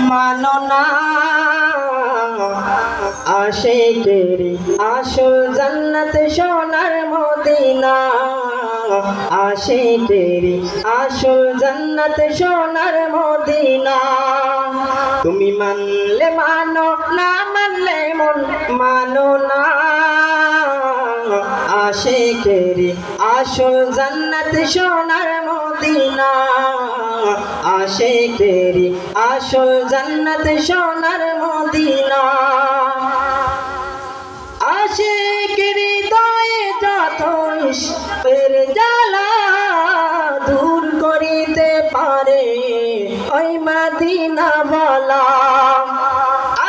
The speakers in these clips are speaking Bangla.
মানো না আশিকেরি আসল জান্নাত সোনার মদিনা আশিকেরি আসল জান্নাত সোনার মদিনা তুমি মানলে মানো না মানলে মন মানো না আশিকেরি আসল জান্নাত সোনার মদিনা আশিকেরি আসল জান্নাত সোনার মদিনা আশিকের হৃদয়ে যত ইশকের জ্বালা দূর করিতে পারে ওই মদিনা ওয়ালা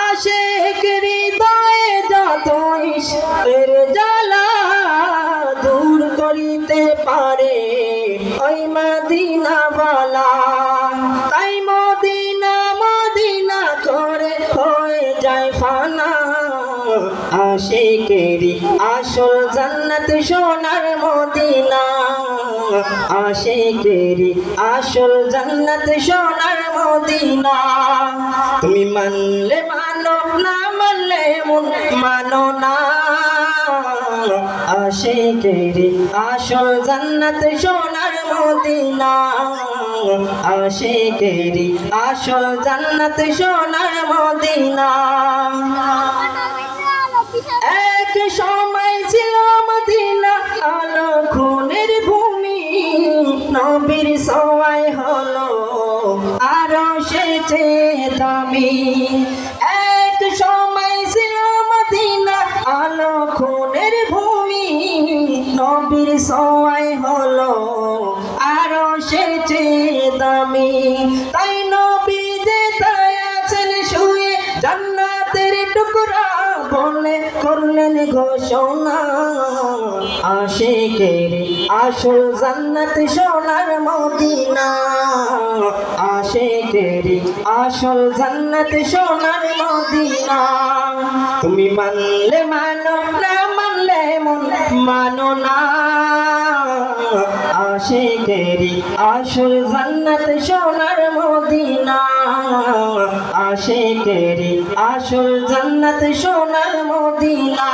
আশিকের হৃদয়ে যত ইশকের জ্বালা দূর করিতে পারে ওই মদিনা ওয়ালা তাই মদিনা মদিনা করে হয়ে যায় ফানা আশিকেরি আসল জান্নাত সোনার মদিনা আশিকেরি আসল জান্নাত সোনার মদিনা তুমি মানলে মানো না মানলে মন মানো না আশিকেরি আসল জান্নাত সোনার মদিনা আশিকেরি আসল জান্নাত সোনার মদিনা এক সময় ছিল মদিনা আলো খুনের ভূমি নবীর ছোঁয়ায় হলো আরো সেচে দামি এক সময় ছিল মদিনা আলো খুনের ভূমি নবীর ছোঁয়ায় হলো আরো সেচে দামি তাই নবী যে তাই আছেন শুয়ে জান্নাতের টুকরা বলে করলেন ঘোষণা আশিকেরি আসল জান্নাত সোনার মদিনা আশিকেরি আসল জান্নাত সোনার মদিনা তুমি মানলে মানো না মানলে মন মানো না আশিকেরি আসল জান্নাত সোনার মদিনা আশিকেরি আসল জান্নাত সোনার মদিনা।